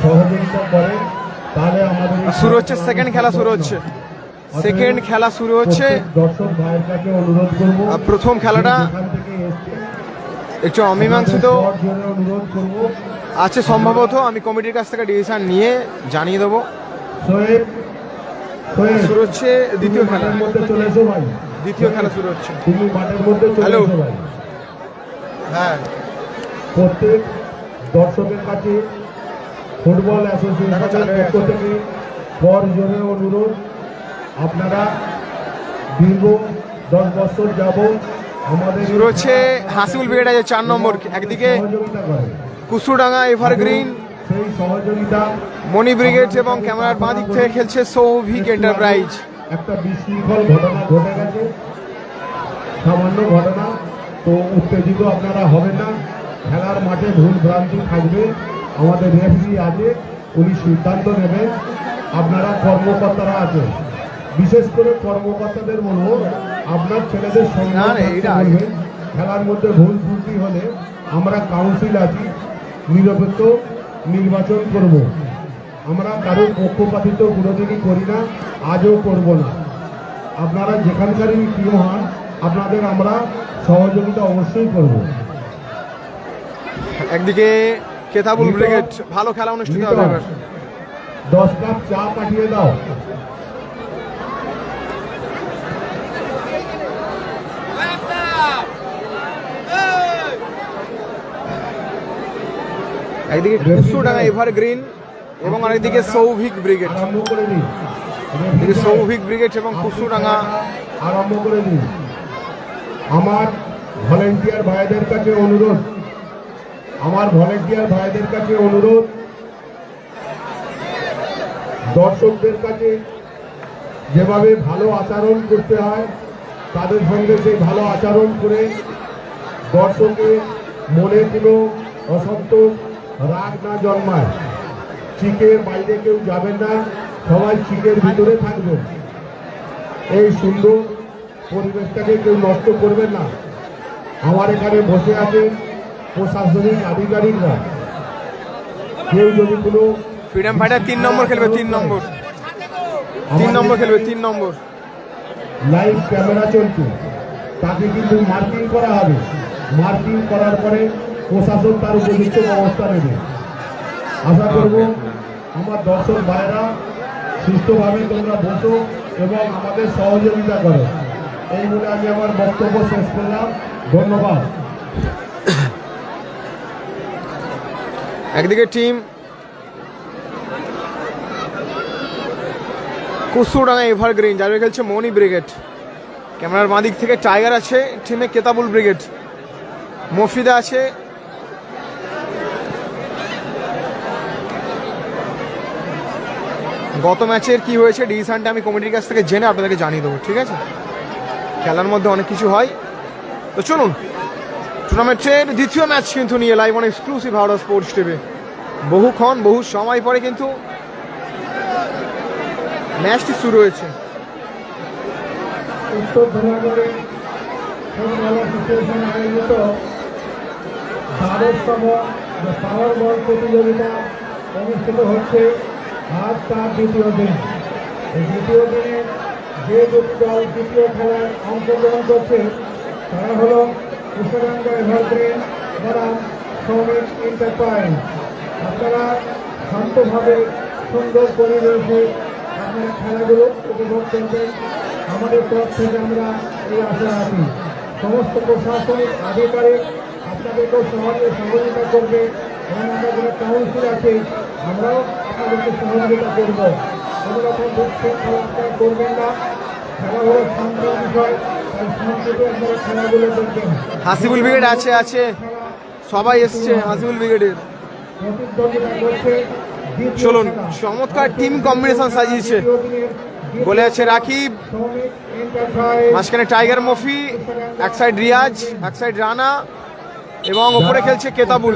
সহযোগিতা করে তাহলে আমাদের শুরু হচ্ছে সেকেন্ড খেলা শুরু হচ্ছে দর্শক ভাইয়ের কাছে অনুরোধ করব প্রথম খেলাটা একটু অমীমাংসিত অনুরোধ করব আছে সম্ভবত। আমি কমিটির কাছ থেকে ডিসিশন নিয়ে জানিয়ে দেবো। শুরু হচ্ছে দ্বিতীয় খেলার মধ্যে চলে এসো ভাই। দ্বিতীয় খেলা শুরু হচ্ছে। তুমি মাঠের মধ্যে চলে এসো ভাই। হ্যাঁ, প্রত্যেক দর্শকের কাছে ফুটবল অ্যাসোসিয়েশনের পক্ষ থেকে জোরে অনুরোধ, আপনারা দীর্ঘ 10 বছর যাবত আমাদের শুরু হচ্ছে হাসিবুল ব্রিগেড আছে 4 নম্বর। একদিকে কুসুডাঙ্গা এভারগ্রিন, সেই সহযোগিতা মণি ব্রিগেড এবং ক্যামেরার বাঁ দিক থেকে খেলছে সৌভিক এন্টারপ্রাইজ। একটা বিশৃঙ্খল ঘটনা ঘটে গেছে, সামান্য ঘটনা, তো উত্তেজিত আপনারা হবেন না। খেলার মাঠে ভুল ভ্রান্তি থাকবে, আমাদের রেফারি আছে, উনি সিদ্ধান্ত নেবেন। আপনারা কর্মকর্তারা আছেন, বিশেষ করে কর্মকর্তাদের বলবো আপনার ছেলেদের সঙ্গে বলবেন খেলার মধ্যে ভুল ত্রুটি হলে আমরা কাউন্সিল আছি, নিরপেক্ষ নির্বাচন করব। আমরা কারোর পক্ষপাতিত্ব কোনোদিনই করি না, আজও করব না। আপনারা যেখানকারই টিম হন আপনাদের আমরা সহযোগিতা অবশ্যই করব। একদিকে কেতাবুল ব্রিগেড, ভালো খেলা অনুষ্ঠিত হবে এবার। 10 কাপ চা পাঠিয়ে দাও। একদিকে কুসুডাঙ্গা এভারগ্রিন এবং আরেকদিকে সৌভিক ব্রিগেড। সৌভিক ব্রিগেড এবং কুসুডাঙ্গা আরম্ভ করে দিন। আমার ভলেন্টিয়ার ভাইদের কাছে অনুরোধ, দর্শকদের কাছে যেভাবে ভালো আচরণ করতে হয় তাদের সঙ্গে সেই ভালো আচরণ করে দর্শকের মনে কোনো অসন্তোষ রাগ না জন্মায়। চিকের বাইরে কেউ যাবেন না, সবাই চিকের ভিতরে থাকবেন। এই সুন্দর পরিবেশটাকে কেউ নষ্ট করবেন না। আমার এখানে বসে আছেন প্রশাসনিক আধিকারিকরা, কেউ যদি কোনো ফ্রিডম ফাইটার 3 নম্বর খেলবে, 3 নম্বর খেলবে, 3 নম্বর। লাইভ ক্যামেরা চলছে, তাকে কিন্তু মার্কিং করা হবে। মার্কিং করার পরে প্রশাসন তার উপযুক্ত ব্যবস্থা নেবে। আশা করব আমার দর্শক ভাইরা সুস্থভাবে তোমরা বসো এবং আমাদের সহযোগিতা করো। এই বলে আমি আমার বক্তব্য শেষ করলাম। ধন্যবাদ। একদিকে টিম কুসুডাঙ্গা এভারগ্রিন, যার খেলছে মণি ব্রিগেড। ক্যামেরার বাঁ দিক থেকে টাইগার আছে, টিমে কেতাবুল ব্রিগেড, মফিদা আছে, গত ম্যাচের কি হয়েছে ডিসিশনটা আমি কমিটির কাছ থেকে জেনে আপনাদেরকে জানিয়ে দেবো, ঠিক আছে? খেলার মধ্যে অনেক কিছু হয়। তো চলুন, টুর্নামেন্টের দ্বিতীয় ম্যাচ কিন্তু নিয়ে live on exclusive Howrah sports TV. বহু সময় পরে কিন্তু ম্যাচটি শুরু হয়েছে। উত্তর দিনাজপুরে আয়োজিত 12তম পাওয়ার বল প্রতিযোগিতা অনুষ্ঠিত হচ্ছে আজ তার দ্বিতীয় দিন। এই দ্বিতীয় দিনে যে দুটি দল দ্বিতীয় খেলায় অংশগ্রহণ করছে তারা হল কুসুডাঙ্গা এভারগ্রিন বনাম সৌভিক এন্টারপ্রাইজ। আপনারা শান্তভাবে সুন্দর পরিবেশে আপনারা খেলাগুলো উপভোগ করবেন, আমাদের তরফ থেকে আমরা এই আশা রাখি। সমস্ত প্রশাসনিক আধিকারিক আপনাদেরকেও সহযোগিতা করবে এবং আমরা যারা কাউন্সিল আছে আমরাও আপনাদেরকে সহযোগিতা করব। কোনো রকম খেলা করবেন না, খেলা হলো শান্ত বিষয়, তাই শান্তিতে আপনারা খেলাগুলো দেখবেন। হাসিবুল ব্রিগেড আছে, সবাই এসছে হাসিবুল ব্রিগেডের। প্রতিদ্বন্দ্বিতা করছে চলুন, চমৎকার টিম কম্বিনেশন সাজিয়েছে। বলে আছে রাকিব, মাঝখানে টাইগার মফি, এক সাইড রিয়াজ, এক সাইড রানা এবং উপরে খেলছে কেতাবুল।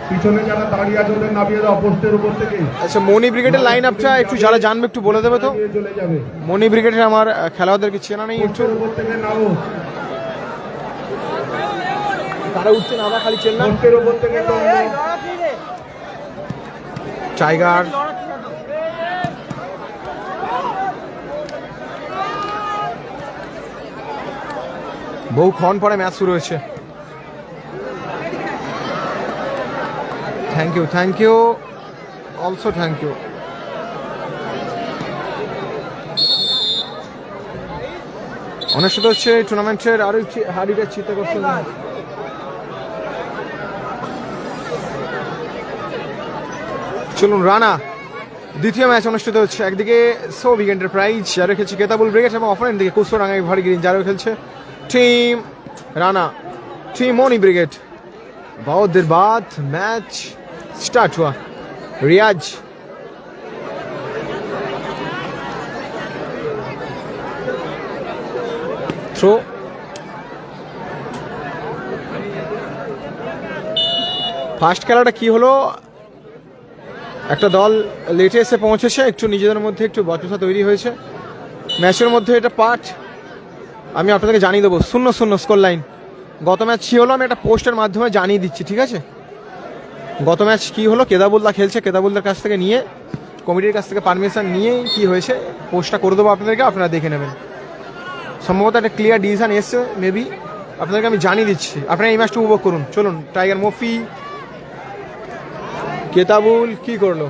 পিছনে যারা দাঁড়িয়ে আছে ওদের নামিয়ে দাও পোস্টের উপর থেকে। আচ্ছা, মণি ব্রিগেডের লাইন আপটা একটু যারা জানবে একটু বলে দেবে তো। মণি ব্রিগেডের আমার খেলোয়াড়দেরকে চেনা নেই, একটু তারা উঠছে না, আমরা খালি চেনলাম। পোস্টের উপর থেকে টাইগার, বহুক্ষণ পরে ম্যাচ শুরু হয়েছে। Thank you also thank you. অনুষ্ঠিত হচ্ছে এই টুর্নামেন্টের আরো হারিটা চিন্তা করছে না। চলুন রানা দ্বিতীয় ম্যাচ অনুষ্ঠিত হচ্ছে। একদিকে সৌভিক এন্টারপ্রাইজ যারা খেলছে কেতাবুল ব্রিগেড এবং অপরের দিকে কুসরাঙ্গাই ভারী গ্রিন যারা খেলছে team Rana team Moni brigade. बहुत देर बाद मैच स्टार्ट हुआ। रियाज थ्रो, ফার্স্ট খেলাটা কি হলো, একটা দল লেটে এসে পৌঁছেছে, একটু নিজেদের মধ্যে একটু বচসা তৈরি হয়েছে ম্যাচের মধ্যে। এটা পার্ট আমি আপনাদেরকে জানিয়ে দেবো। 0-0 স্কোর লাইন। গত ম্যাচ কী হলো আমি একটা পোস্টের মাধ্যমে জানিয়ে দিচ্ছি, ঠিক আছে? গত ম্যাচ কী হলো, কেদাবুল্লাহ খেলছে, কেদাবুল্লার কাছ থেকে নিয়ে কমিটির কাছ থেকে পারমিশন নিয়েই কী হয়েছে পোস্টটা করে দেবো আপনাদেরকে, আপনারা দেখে নেবেন। সম্ভবত একটা ক্লিয়ার ডিসিশন এসছে মেবি, আপনাদেরকে আমি জানিয়ে দিচ্ছি, আপনারা এই ম্যাচটা উপভোগ করুন। চলুন টাইগার মফি, কেতাবুল কি করলো,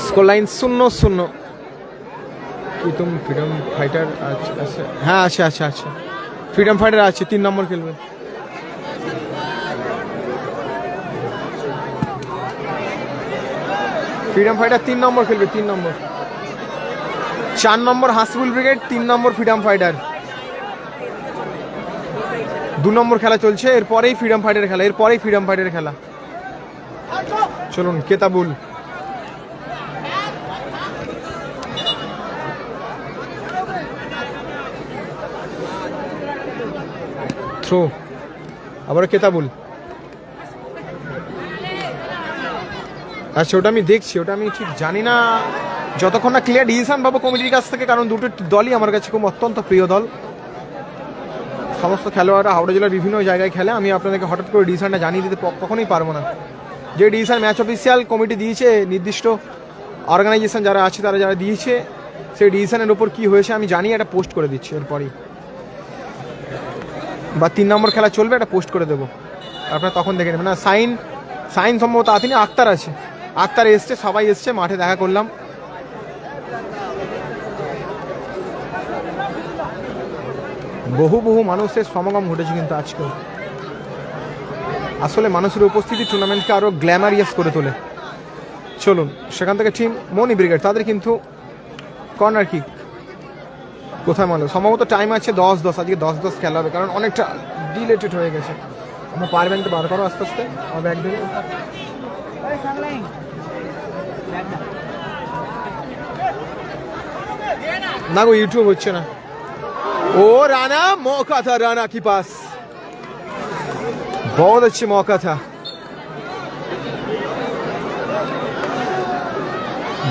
স্কোর লাইন 0-0। কি তুমি ফ্রিডম ফাইটার আছে? হ্যাঁ আছে ফ্রিডম ফাইটার আছে, 3 নম্বর খেলবে। ফ্রিডম ফাইটার 3 নম্বর খেলবে, 3 নম্বর। 4 নম্বর হাসিবুল ব্রিগেড, 3 নম্বর ফ্রিডম ফাইটার। 2 নম্বর খেলা চলছে, এরপরেই ফ্রিডম ফাইটারের খেলা, চলুন কেতাবুল থ্রো, আবার কেতাবুল। আচ্ছা ওটা আমি দেখছি, ওটা আমি ঠিক জানি না যতক্ষণ না ক্লিয়ার ডিসিশন পাবো কমিটির কাছ থেকে, কারণ দুটো দলই আমার কাছে খুব অত্যন্ত প্রিয় দল। সমস্ত খেলোয়াড়রা হাওড়া জেলার বিভিন্ন জায়গায় খেলে, আমি আপনাদেরকে হঠাৎ করে ডিসিশনটা জানিয়ে দিতে কখনোই পারবো না। যে ডিসিশন ম্যাচ অফিসিয়াল কমিটি দিয়েছে, নির্দিষ্ট অর্গানাইজেশন যারা আছে তারা যারা দিয়েছে, সেই ডিসিশনের উপর কী হয়েছে আমি জানি, এটা পোস্ট করে দিচ্ছি এরপরই, বা 3 নম্বর খেলা চলবে এটা পোস্ট করে দেবো, আপনারা তখন দেখে নেবেন। না সাইন সম্ভবত আতিনি, আক্তার আছে, আক্তার এসছে, সবাই এসছে, মাঠে দেখা করলাম। বহু মানুষের সমাগম ঘটেছে কিন্তু আজকেও। আসলে মানুষের উপস্থিতি টুর্নামেন্টকে আরও গ্ল্যামারিয়াস করে তোলে। চলুন সেখান থেকে টিম মনি ব্রিগেড, তাদের কিন্তু কর্নার কিক কোথায় মারলো, সম্ভবত টাইম আছে 10-10, আজকে 10-10 খেলা হবে, কারণ অনেকটা ডিলেটেড হয়ে গেছে। আমার পারবেন তো বার করো আস্তে আস্তে, আমার ব্যাগ ধরে না গো, ইউটিউব হচ্ছে না। ओ राणा, मौका था राणा के पास, बहुत अच्छी मौका था,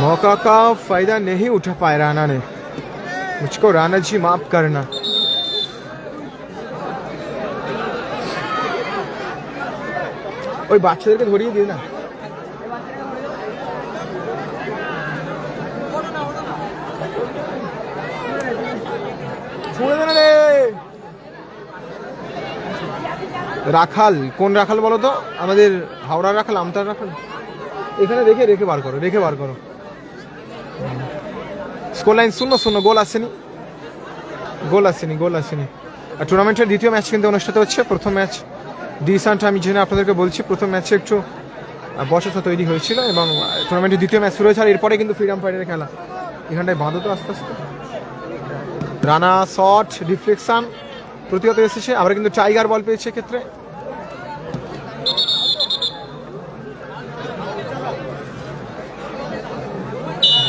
मौका का फायदा नहीं उठा पाए राणा ने। मुझको राणा जी माफ करना। ওই বাচ্চাদেরকে ধরিয়ে দিই না। রাখাল, কোন রাখাল বলো তো? আমাদের হাওড়ার রাখাল, আমতার রাখাল, এখানে রেখে বার করো। স্কোর লাইন 0-0, গোল আসেনি। আর টুর্নামেন্টের দ্বিতীয় ম্যাচ কিন্তু অনুষ্ঠিত হচ্ছে। প্রথম ম্যাচ ডিসিশনটা আমি জেনে আপনাদেরকে বলছি, প্রথম ম্যাচে একটু বচসা তৈরি হয়েছিল এবং টুর্নামেন্টের দ্বিতীয় ম্যাচ শুরু হয়েছে। আর এরপরে কিন্তু ফ্রিডম ফাইটারের খেলা, এখানটায় বাঁধো তো আস্তে আস্তে। রানা শট ডিফ্লেকশন প্রতিহত এসেছে, আবার কিন্তু টাইগার বল পেয়েছে ক্ষেত্রে।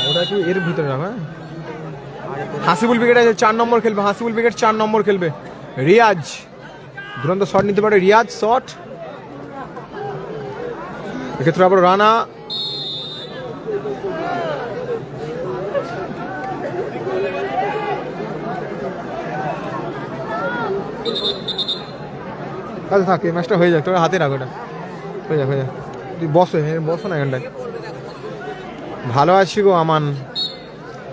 ওটা কি এর ভিতরে রাখা? হাসিবুল ব্রিগেড আছে, 4 নম্বর খেলবে। রিয়াজ দুরন্ত শট নিতে পারে, রিয়াজ শট, এক্ষেত্রে আবার রানা, আচ্ছা থাক, এই ম্যাচটা হয়ে যাক, তোর হাতে রাখ ওটা, হয়ে যাক হয়ে যাক, তুই বসো বসো না এখানটায়। ভালো আছি গো আমান।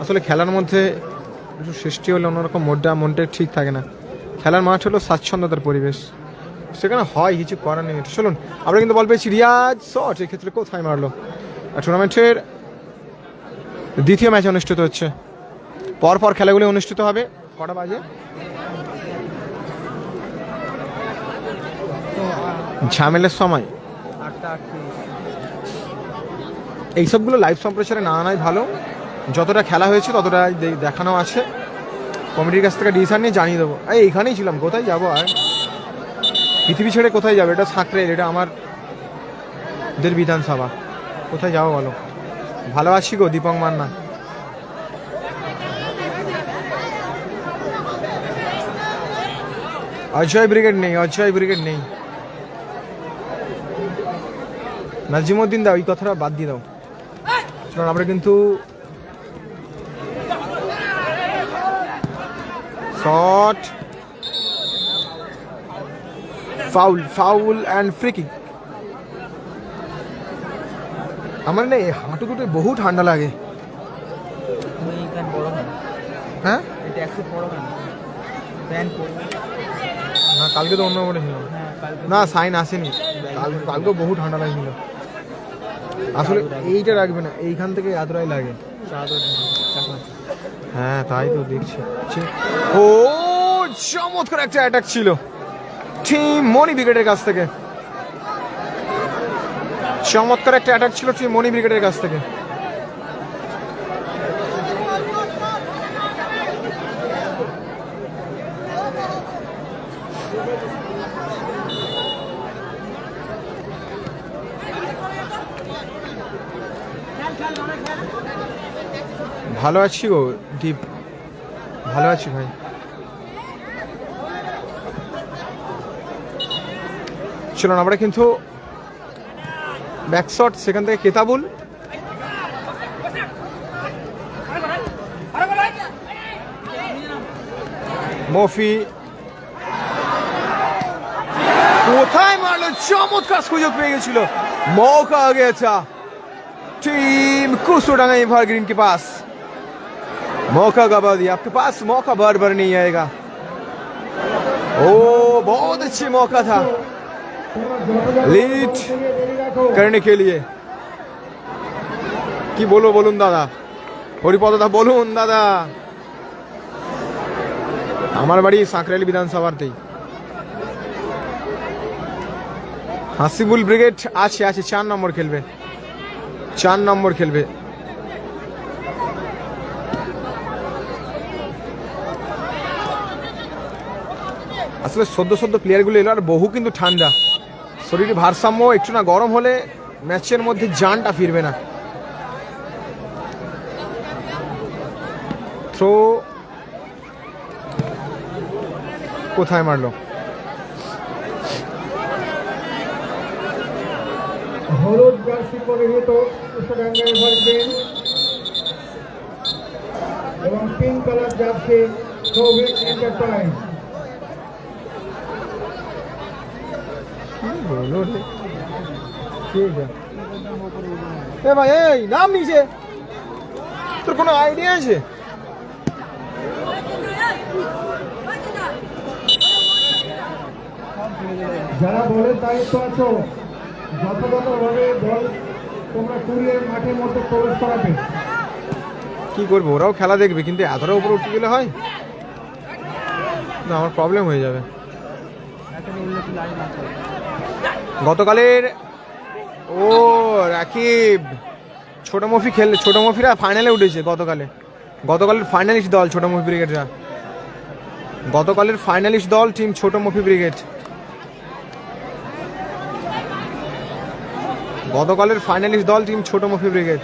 আসলে খেলার মধ্যে একটু সৃষ্টি হলে অন্যরকম মনটা ঠিক থাকে না। খেলার মাঠ হলো স্বাচ্ছন্দ্যতার পরিবেশ, সেখানে হয় কিছু করার নেই। চলুন আমরা কিন্তু বল পেয়েছি রিয়াজ শট, এক্ষেত্রে কোথায় মারলো। আর টুর্নামেন্টের দ্বিতীয় ম্যাচ অনুষ্ঠিত হচ্ছে, পরপর খেলাগুলি অনুষ্ঠিত হবে। কটা বাজে? ঝামেলের সময় এইসবগুলো লাইভ সম্প্রচারে না আনাই ভালো। যতটা খেলা হয়েছে ততটা দেখানো আছে। কমিটির কাছ থেকে ডিসিশন নিয়ে জানিয়ে দেবো। এইখানেই ছিলাম, কোথায় যাবো আর, পৃথিবী ছেড়ে কোথায় যাবে? এটা সাঁকড়ে, এটা আমাদের বিধানসভা, কোথায় যাবো বলো। ভালো আছি গো দীপক মান্না। অজয় ব্রিগেড নেই। নাজিমুদ্দিন দা ওই কথাটা বাদ দিয়ে দাও। আমরা কিন্তু shot, foul and free kick. আমার না এই হাঁটুতে বহু ঠান্ডা লাগে। হ্যাঁ না, কালকে তো অন্য করে ছিল না, সাইন আসেনি। কালকে বহু ঠান্ডা লাগছিল। আসলে এইটা রাখবে না, এইখান থেকে এতটাই লাগে। হ্যাঁ তাই তো দেখছি। ও চমৎকার একটা অ্যাটাক ছিল টিম মনি ব্রিগেডের কাছ থেকে। ভালো আছি গো দীপ, ভালো আছি ভাই। চলুন আমরা কিন্তু ব্যাকশট, সেখান থেকে কেতাবুল, মফি কোথায় মারলো, চমৎকার সুযোগ পেয়ে গেছিল, मौका आ गया था टीम कुसुडांगा एवरग्रीन के पास। मौका गवा दिया, आपके पास मौका बार बार नहीं आएगा। ओ बहुत अच्छी मौका था लीड करने के लिए। কি বলুন দাদা, হরিপদ দা বলুন দাদা। আমার বাড়ি সাঁকরাইল বিধানসভাতেই। হাসিবুল ব্রিগেড আছে 4 নম্বর খেলবে, 4 নম্বর খেলবে। আসলে সদ্য প্লেয়ারগুলো এলো, আর বহু কিন্তু ঠান্ডা, শরীরে ভারসাম্য একটু না গরম হলে ম্যাচের মধ্যে জানটা ফিরবে না। থ্রো কোথায় মারলো, হলুদ জার্সি পরিহিত কুসুডাঙ্গা এভারগ্রিন এবং pink colour jersey Souvik enterprise. ভাই এই নাম নিচে, তোর কোনো আইডিয়া আছে? যারা বলের দায়িত্ব আছো, যথাযথভাবে বল তোমরা কুড়িয়ে মাঠের মধ্যে প্রবেশ করাবে। কি করবো, ওরাও খেলা দেখবে, কিন্তু এতটা উপরে উঠে গেলে হয় না, আমার প্রবলেম হয়ে যাবে। গতকালের ও রাকিব ছোট মফিরা ফাইনালে উঠেছে। গতকালের ফাইনালিস্ট দল ছোট মফি ব্রিগেডরা, গতকালের ফাইনালিস্ট দল টিম ছোট মফি ব্রিগেড, গতকালের ফাইনালিস্ট দল টিম ছোট মফি ব্রিগেড।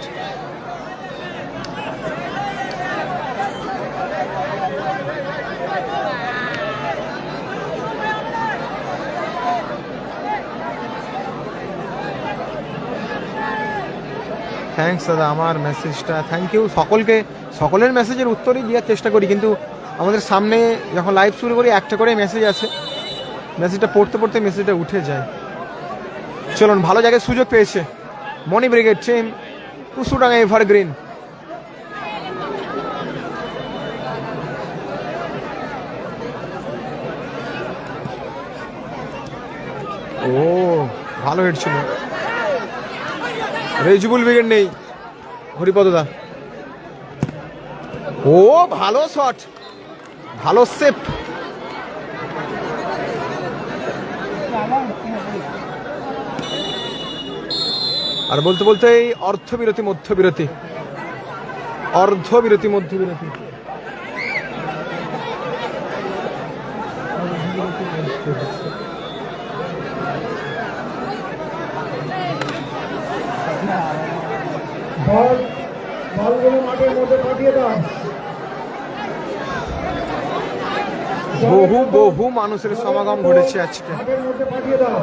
থ্যাঙ্কস দাদা, আমার মেসেজটা থ্যাংক ইউ। সকলের মেসেজের উত্তরই দেওয়ার চেষ্টা করি, কিন্তু আমাদের সামনে যখন লাইভ শুরু করি একটা করে মেসেজ আছে, মেসেজটা পড়তে পড়তে মেসেজটা উঠে যায়। চলুন, ভালো জায়গায় সুযোগ পেয়েছে মণি ব্রিগেড টিম, কুসুডাঙ্গা এভারগ্রিন। ও ভালো হেড ছিল। রেজিবুল ব্রিগেড নেই, হরিপদদা। ও ভালো শট, ভালো সেভ। আর বলতে বলতেই অর্ধবিরতি মধ্যবিরতি, অর্ধবিরতি মধ্যবিরতি। বলগুলো মাঠের মধ্যে পাঠিয়ে দাও। বহু বহু মানুষের সমাগম ঘটেছে আজকে। মাঠের মধ্যে পাঠিয়ে দাও।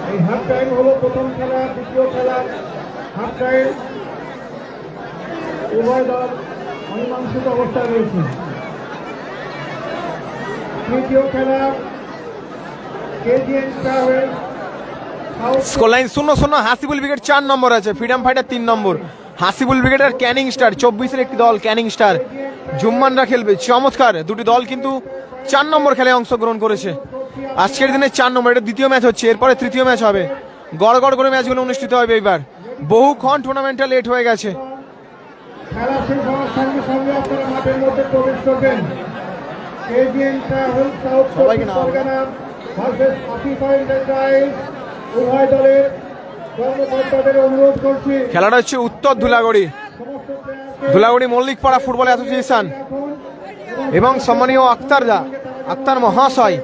এই হাফ টাইম হলো প্রথম খেলা, দ্বিতীয় খেলা হাফ টাইম। উভয় দল অমীমাংসিত অবস্থায় রয়েছে। তৃতীয় খেলা KGN travel scoreline 0-0। Hasibul brigade 4 নম্বর আছে, ফ্রিডম ফাইটার 3 নম্বর। হাসিবুল ব্রিগেড আর ক্যানিং স্টার, 24-এর একটি দল ক্যানিং স্টার। জুম্মানরা খেলবে, চমৎকার দুটি দল কিন্তু 4 নম্বর খেলায় অংশগ্রহণ করেছে আজকের দিনে। 4 নম্বর, এটা দ্বিতীয় ম্যাচ হচ্ছে, এরপরে তৃতীয় ম্যাচ হবে। গড় গড় করে ম্যাচগুলো অনুষ্ঠিত হবে এবার। বহুক্ষণ টুর্নামেন্টটা লেট হয়ে গেছে। খেলা শেষ হওয়ার সঙ্গে সঙ্গে আপনারা মাঠের মধ্যে প্রবেশ করবেন। কেজিএন ট্রাভেল সাউথ চব্বিশ পরগনা ভার্সেস আফিফা এন্টারপ্রাইজ। উভয় দলের কর্মকর্তাদের অনুরোধ করছি, খেলাটা হচ্ছে উত্তর ধুলাগড়ি, ধুলাগড়ি মল্লিকপাড়া ফুটবল অ্যাসোসিয়েশন এবং সম্মানীয় আক্তার মহাশয়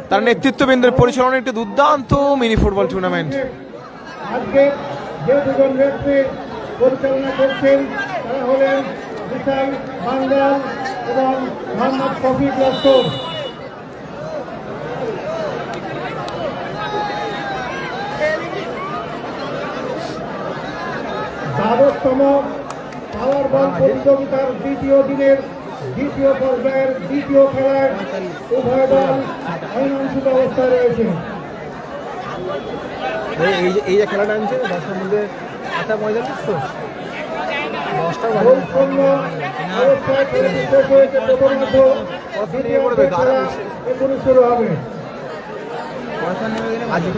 তার নেতৃত্ববৃন্দের পরিচালনায় একটি দুর্দান্ত মিনি ফুটবল টুর্নামেন্ট। আজকে যে দুজন ব্যক্তি পরিচালনা করছেন তারা হলেন বিশাল বাঙ্গাল এবং মোহাম্মদ শফিক লস্কর। দ্বাদশতম পাওয়ার বল প্রতিযোগিতার দ্বিতীয় দিনের দ্বিতীয় পর্যায়ের দ্বিতীয় খেলায় উভয় দল অমীমাংসিত অবস্থায় রয়েছে। এই যে খেলাটা আনছে 10টার মধ্যে 8:45 তো 10টা গোলশূন্য অবস্থায় খেলাটি শেষ হয়েছে প্রথমার্ধ। দ্বিতীয় খেলা এখনই শুরু হবে।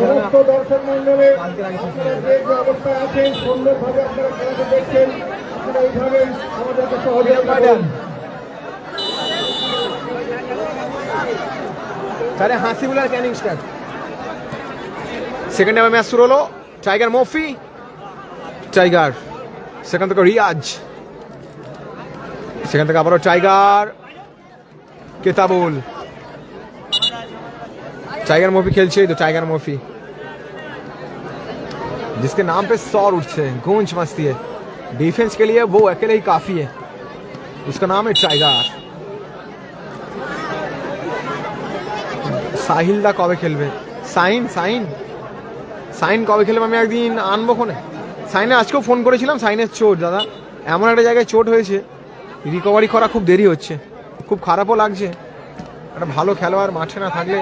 সমস্ত দর্শক মন্ডলে আপনারা যে যে অবস্থায় আছেন, সুন্দরভাবে আপনারা খেলাটি দেখছেন, আপনারা এইভাবে আমাদেরকে সহযোগিতা করুন। তাহলে হাসিবুল আর ক্যানিং স্টার। সেকেন্ড হাফে ম্যাচ শুরু হলো। টাইগার মফি, টাইগার, সেখান থেকে রিয়াজ, সেখান থেকে আবারও টাইগার, কেতাবুল। टाइगर मॉफी खेलছে तो टाइगर मॉफी जिसके नाम पे सौर उठते हैं, गूंज मचती है। डिफेंस के लिए वो अकेले ही काफी है, उसका नाम है टाइगर। সাহিল দা কবে খেলবে? সাইন কবে খেলবে? আমি একদিন আনবো ফোনে। সাইনে আজকেও ফোন করেছিলাম। সাইনের চোট দাদা, এমন একটা জায়গায় চোট হয়েছে, রিকভারি করা খুব দেরি হচ্ছে, খুব খারাপও লাগছে। একটা ভালো খেলোয়াড় মাঠে না থাকলে।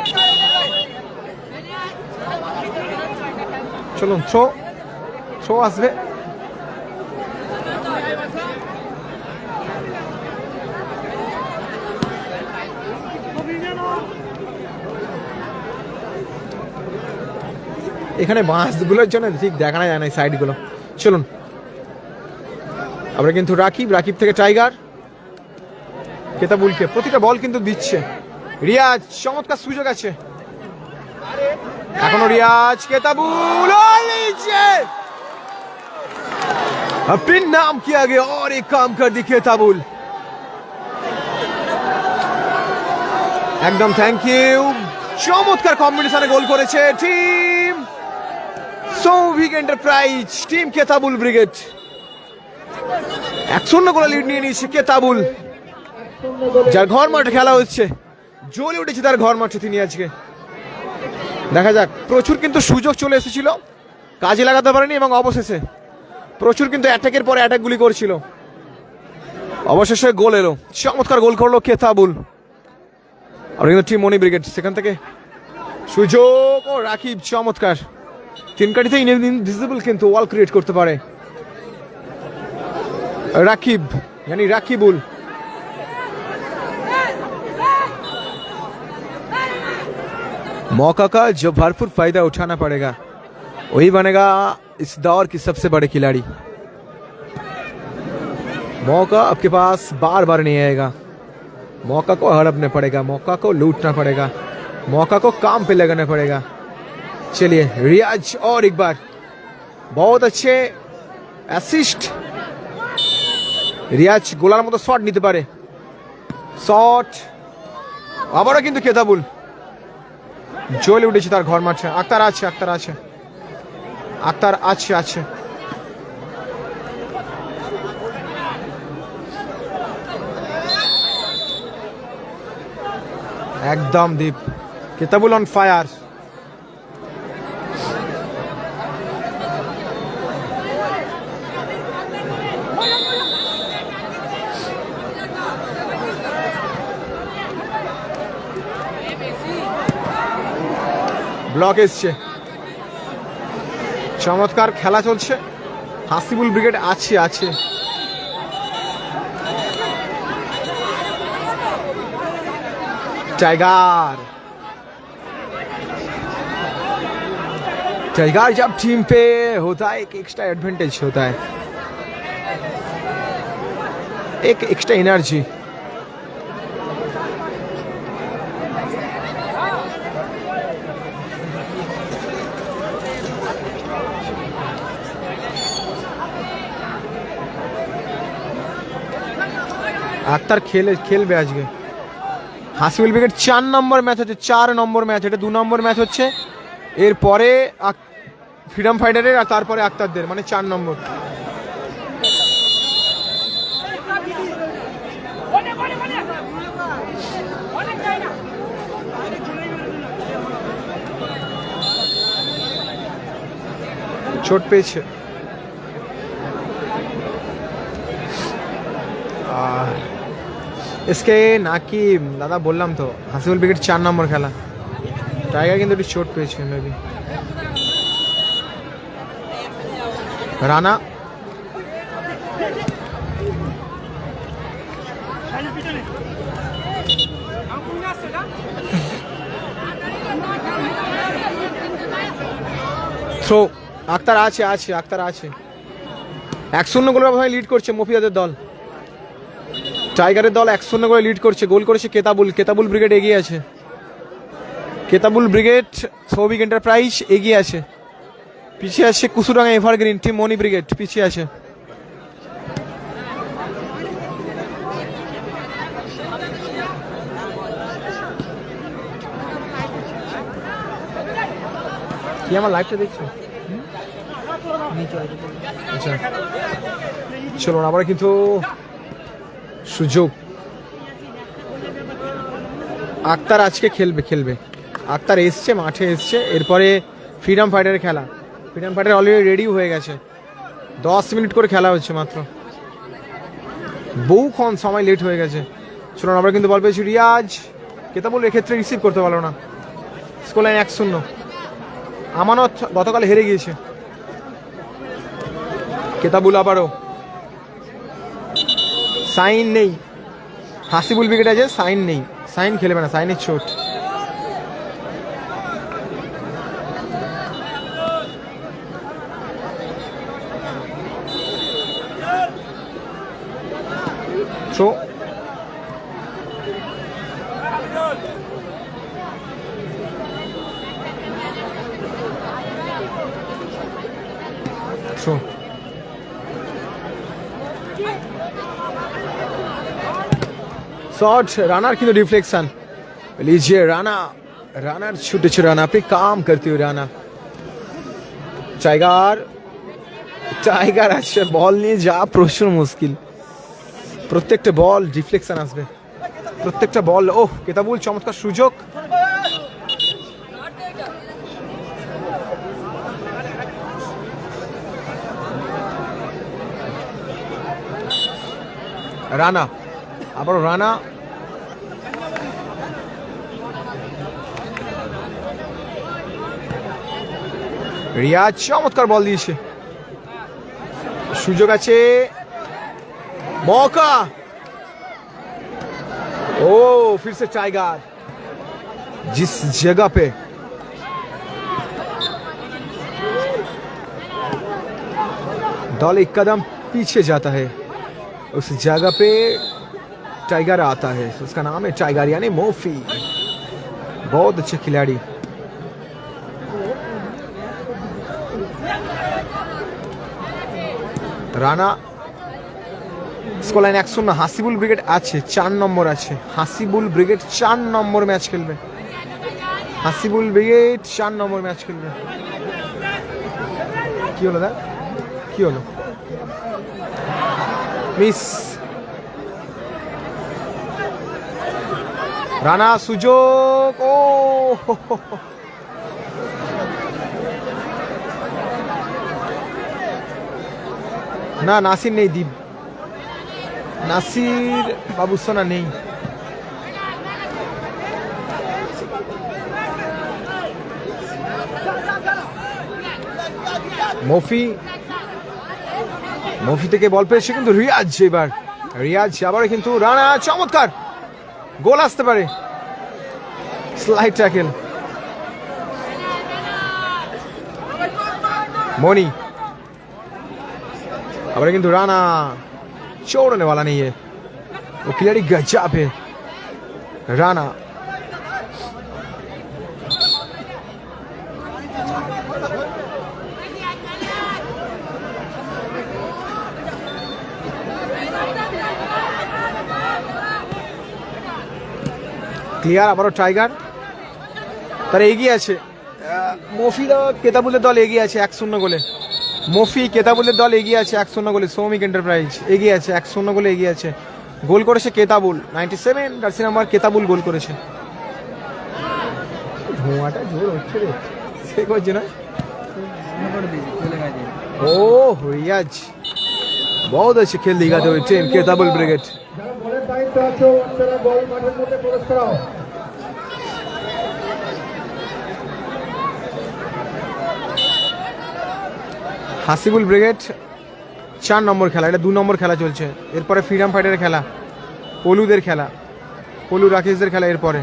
চলুন, থ্রো আসবে। এখানে বাঁশগুলোর জন্য ঠিক দেখানো যায় না এই সাইডগুলো। চলুন, আমরা কিন্তু রাকিব থেকে টাইগার, কেতাবুলকে প্রতিটা বল কিন্তু দিচ্ছে। রিয়াজ, চমৎকার সুযোগ আছে এখনো। রিয়াজ, কেতাবুল, अपने नाम किया गया और एक काम कर दी केताबुल। একদম থ্যাংক ইউ। চমৎকার কম্বিনেশনে গোল করেছে team Souvik enterprise, team Ketabul brigade 1-0 গোলে লিড নিয়ে নিয়েছে কেতাবুল, যার ঘর মাঠে খেলা হচ্ছে। জ্বলে উঠেছে তার ঘর মাঠে তিনি আজকে। দেখা যাক, প্রচুর কিন্তু সুযোগ চলে এসেছিল, কাজে লাগাতে পারেনি এবং অবশেষে প্রচুর কিন্তু অ্যাটাকের পরে অ্যাটাকগুলি করছিল, অবশেষে গোল এলো। চমৎকার গোল করলো কেতাবুল। আর কিন্তু টিম মনি ব্রিগেড সেখান থেকে সুযোগ ও রাকিব চমৎকার তিন কাঠিতে ইনভিজিবল কিন্তু ওয়াল ক্রিয়েট করতে পারে রাকিব यानी राकिबुल मौका का जो भरपूर फायदा उठाना पड़ेगा वही बनेगा इस दौर की सबसे बड़े खिलाड़ी मौका आपके पास बार बार नहीं आएगा मौका को हड़पना पड़ेगा मौका को लूटना पड़ेगा मौका को काम पे लगाना पड़ेगा चलिए रियाज और एक बार बहुत अच्छे অ্যাসিস্ট রিয়াজ গোলার মতো শট নিতে পারে শট আবারও কিন্তু কেতাবুল জ্বলে উঠেছে তার ঘর মাঠে আক্তার আছে একদম দীপ কেতাবুল অন ফায়ার ব্লক এসছে চমৎকার খেলা চলছে হাসিবুল ব্রিগেড আছে टाइगर जब टीम पे होता है एक एक्स्ट्रा एडवांटेज होता है एक एक्स्ट्रा एनर्जी আক্তার খেলবে আজকে হাসিবুল ব্রিগেড 4 নম্বর ম্যাচ হচ্ছে 4 নম্বর ম্যাচ এটা 2 নম্বর ম্যাচ হচ্ছে এরপরে ফ্রিডম ফাইটারের আর তারপরে আক্তারদের মানে 4 নম্বর চোট পেয়েছে इसके ना कि दादा बोललाम तो हासिबुल ब्रिगेड 4 নম্বর খেলা টাইগার কিন্তু একটু চোট পেয়েছে মেবি রানা থ্রো আক্তার আছে 1-0 গোলের ব্যবধানে লিড করছে মফিয়াদের দল টাইগারের দল 1-0 করে লিড করছে গোল করেছে কেতাবুল ব্রিগেড এগিয়ে আছে কেতাবুল ব্রিগেড সৌভিক এন্টারপ্রাইজ এগিয়ে আছে পিছিয়ে আছে কুসুরাঙ্গা এভারগ্রিন টিম মনি ব্রিগেড পিছিয়ে আছে কি আমার লাইভটা দেখছো আচ্ছা চলো আবার কিন্তু সুযোগ আক্তার আজকে খেলবে আক্তার এসছে মাঠে এসছে এরপরে ফ্রিডম ফাইটারের খেলা ফ্রিডম ফাইটার অলরেডি রেডি হয়ে গেছে 10 মিনিট করে খেলা হচ্ছে মাত্র বহুক্ষণ সময় লেট হয়ে গেছে চলুন আমরা কিন্তু বল পেয়েছি রিয়াজ কেতাবুল এক্ষেত্রে রিসিভ করতে পারলো না স্কোর লাইন 1-0 আমানত গতকাল হেরে গিয়েছে কেতাবুল আবারও সাইন নেই হাসিবুল ব্রিগেড আছে সাইন নেই সাইন খেলবে না সাইনের চোট থ্রো থ্রো शॉट रानार की तो डिफ्लेक्शन लीजिए রানার ছুটেছে রানা আপনি কাম করতে हो রানা টাইগার আসছে বল নিয়ে যা প্রচুর মুশকিল প্রত্যেকটা বল ডিফ্লেকশন আসবে প্রত্যেকটা বল ওহ কেতাবুল চমৎকার সুযোগ রানা আবার রানা রিয়াজ চমৎকার বল দিয়েছে, সুযোগ আছে, मौका। ओ फिर से टाइगर जिस जगह पे दल एक कदम पीछे जाता है उस जगह पे टाइगर आता है, उसका नाम है टाइगर यानी मोफी। बहुत अच्छे खिलाड़ी। Rana score line 1-0। Hasibul brigade আছে 4 নম্বর আছে, হাসিবুল ব্রিগেড 4 নম্বর ম্যাচ খেলবে, হাসিবুল ব্রিগেড 4 নম্বর ম্যাচ খেলবে। কি হলো দা, কি হলো? মিস। রানা সুযোগ, ও না, নাসির নেই, দীপ নাসির বাবুসোনা নেই। মফি, মফি থেকে বল পেয়েছে কিন্তু রিয়াজ, এবার রিয়াজ আবার কিন্তু রানা চমৎকার, গোল আসতে পারে, স্লাইড ট্যাকেল। মনি আবার কিন্তু রানা, छोड़ने वाला नहीं है वो खिलाड़ी, गजब है राना। ক্লিয়ার, আবারও টাইগার তারা এগিয়ে আছে। মফি কেতাবুলের দল এগিয়ে আছে 1-0 গোলে। মফি কেতাবুলের দল এগিয়ে আছে 1-0 গোলে। শ্রমিক এন্টারপ্রাইজ এগিয়ে আছে 1-0 গোলে এগিয়ে আছে। গোল করেছে কেতাবুল, 97 জার্সি নাম্বার কেতাবুল গোল করেছে। ধোঁয়াটা জোর হচ্ছে রে, সে করছে না। ও রিয়াজ बहुत अच्छे खेल दिखाते हुए टीम केताबुल ब्रिगेड। যারা বলের দায়িত্ব আছে তারা বল মাঠের মধ্যে প্রবেশ করাও। হাসিবুল ব্রিগেড 4 নম্বর খেলা, এটা 2 নম্বর খেলা চলছে। এরপরে ফ্রিডম ফাইটারের খেলা, পলুদের খেলা, পলু রাকেশদের খেলা। এরপরে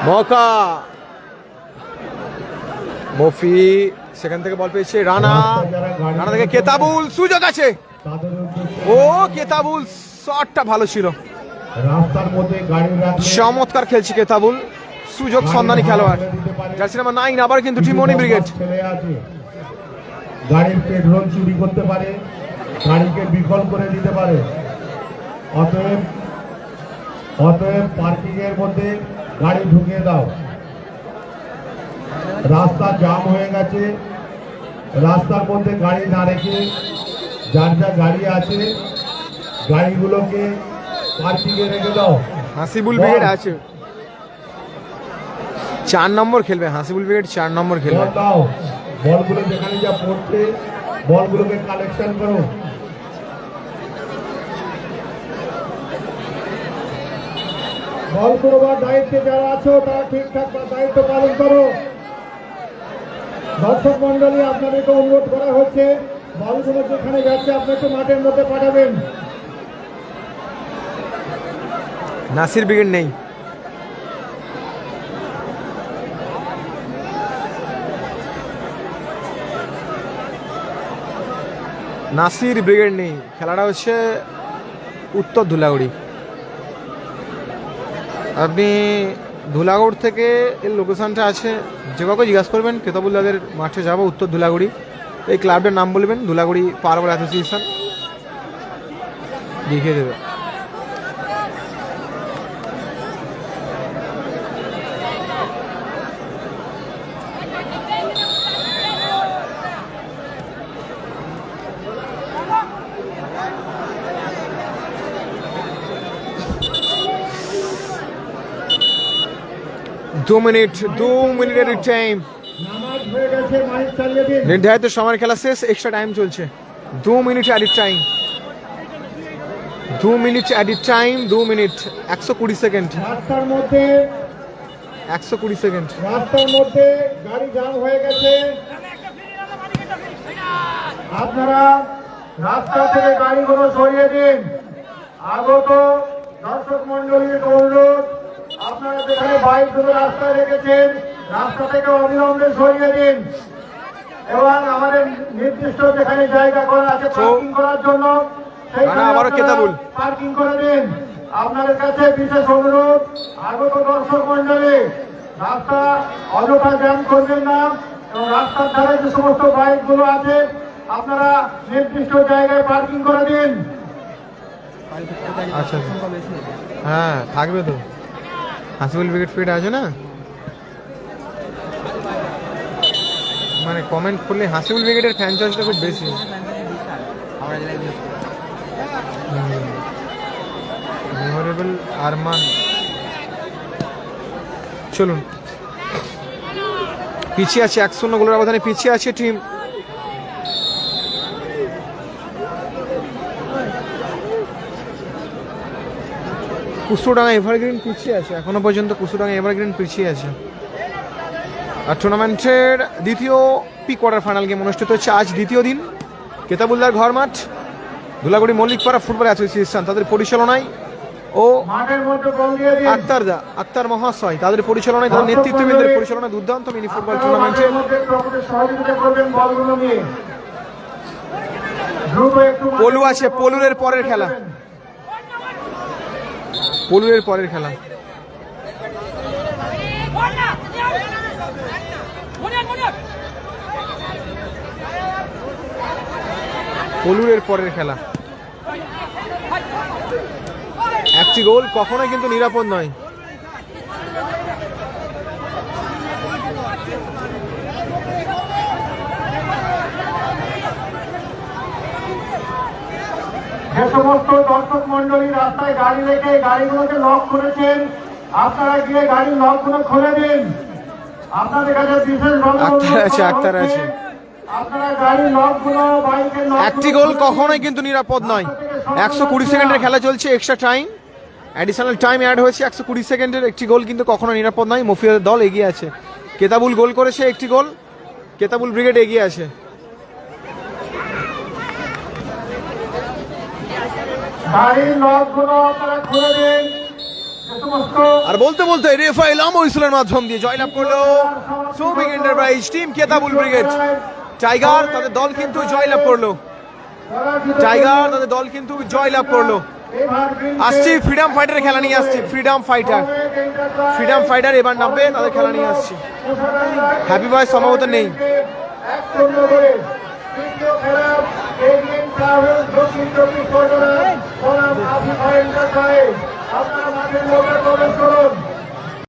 মৌকা, মফি সেখান থেকে বল পেয়েছে রানা, রানা থেকে কেতাবুল, সুযোগ আছে, ও কেতাবুল শটটা ভালো ছিল, রাস্তার মধ্যে গাড়ি রাখলে চমৎকার খেলছে কেতাবুল, সুযোগ সন্ধানী খেলোয়াড়, জার্সি নাম্বার 9। আবার কিন্তু টিমনি ব্রিগেড ছেলে আছে, গাড়ির পেট্রোল চুরি করতে পারে, গাড়িকে বিকল করে দিতে পারে। অতএব অতএব পার্কিং এর মধ্যে গাড়ি ঢুকিয়ে দাও। রাস্তা জাম হয়ে গেছে, রাস্তার মধ্যে গাড়ি না রেখে যার যা গাড়ি আছে গাড়িগুলোকে পার্কিং এ রেখে দাও। হাসিবুল ব্রিগেড আছে 4 নম্বর খেলবে, হাসিবুল ব্রিগেড 4 নম্বর খেলবে। বল দাও, বলগুলো যেখানে যা পড়ছে বলগুলোকে কালেকশন করো। বল করবার দায়িত্বে যারা আছো তারা ঠিকঠাক দায়িত্ব পালন করো। দর্শক মন্ডলী, আপনাদেরকে অনুরোধ করা হচ্ছে বলগুলো যেখানে যাচ্ছে আপনি একটু মাঠের মধ্যে পাঠাবেন। নাসির ব্রিগেড নেই, নাসির ব্রিগেড নেই। খেলাটা হচ্ছে উত্তর ধুলাগড়ি। আপনি ধুলাগড় থেকে এর লোকেশনটা আছে, যে কাউকে জিজ্ঞাসা করবেন কেতাবুল দাদের মাঠে যাবো উত্তর ধুলাগড়ি, এই ক্লাবটার নাম বলবেন ধুলাগড়ি পারবল অ্যাসোসিয়েশন, দেখিয়ে দেবে। दो मिनट टाइम নামাজ হয়ে গেছে, মাইক চালিয়ে দিন। নির্ধারিত সময়ের খেলা শেষ, এক্সট্রা টাইম চলছে। 2 minute edit time, 2 minute edit time, 2 minute 120 second, রাস্তার মধ্যে 120 সেকেন্ড। গাড়ি জ্যাম হয়ে গেছে। আপনারা রাস্তা থেকে গাড়িগুলো সরিয়ে দিন। আগত দর্শক মন্ডলীর অনুরোধ, আপনারা যেখানে বাইকগুলো রাস্তায় রেখেছেন রাস্তা থেকে অবিলম্বে সরিয়ে দিন এবং আমাদের নির্দিষ্ট যেখানে জায়গা করা আছে পার্কিং করার জন্য আবারও কেতাবুল পার্কিং করে দিন। আপনাদের কাছে বিশেষ অনুরোধ, আগত দর্শক মন্ডলী রাস্তা অযথা জ্যাম করবেন না এবং রাস্তার ধারে যে সমস্ত বাইকগুলো আছে আপনারা নির্দিষ্ট জায়গায় পার্কিং করে দিন। আচ্ছা, হ্যাঁ থাকবে তো, হাসিবুল ব্রিগেড ফিট আছে না, মানে কমেন্ট করলে হাসিবুল ব্রিগেডের ফ্যান চার্জটা খুব বেশি। মেমোরেবল আরমান, চলুন পিছিয়ে আছে 1-0 গোলের ব্যবধানে পিছিয়ে আছে টিম। কুসুডাঙ্গা এভারগ্রিন পিছিয়ে আছে এখনো পর্যন্ত, কুসুডাঙ্গা এভারগ্রিন পিছিয়ে আছে। আর টুর্নামেন্টের দ্বিতীয় কোয়ার্টার ফাইনাল গেম অনুষ্ঠিত হচ্ছে আজ, দ্বিতীয় দিন। কেতাবুলদার ঘর মাঠ, ধুলাগড়ি মল্লিকপাড়া ফুটবল অ্যাসোসিয়েশন তাদের পরিচালনায় ও আক্তার মহাশয় তাদের পরিচালনায়, তাদের নেতৃত্ববৃন্দের পরিচালনায় দুর্দান্ত মিনি ফুটবল টুর্নামেন্টে পলু আছে। পলুরের পরের খেলা, পলুরের পরের খেলা। পলুরের পরের খেলা, একটি গোল কখনোই কিন্তু নিরাপদ নয়। যে সমস্ত দর্শক মন্ডলী রাস্তায় গাড়ি রেখে গাড়িগুলোকে লক করেছেন আপনারা গিয়ে গাড়ির লকগুলো খুলে দিন। আপনাদের কাছে বিশেষ আক্তার আছে। আপনারা গাড়ির লকগুলো বাইকের লক, একটি গোল কখনোই কিন্তু নিরাপদ নয়। 120 সেকেন্ডের খেলা চলছে, extra time additional time add হয়েছে 120 সেকেন্ডের। একটি গোল কিন্তু কখনো নিরাপদ নয়। মফিয়াদের দল এগিয়ে আছে, কেতাবুল গোল করেছে একটি গোল, কেতাবুল ব্রিগেড এগিয়ে আছে। আর বলতে বলতে রেফারি লামো ইসলের মাধ্যম দিয়ে জয়লাভ করলো Souvik enterprise team Ketabul brigade. Tiger তাদের দল কিন্তু জয়লাভ করলো, টাইগার তাদের দল কিন্তু জয়লাভ করলো। আসছি ফ্রিডম ফাইটারের খেলা নিয়ে আসছি, ফ্রিডম ফাইটার এবার নামবে, তাদের খেলা নিয়ে আসছি। হ্যাপি বয় সম্ভবত নেই। আপনারা মাঠের মধ্যে প্রবেশ করুন।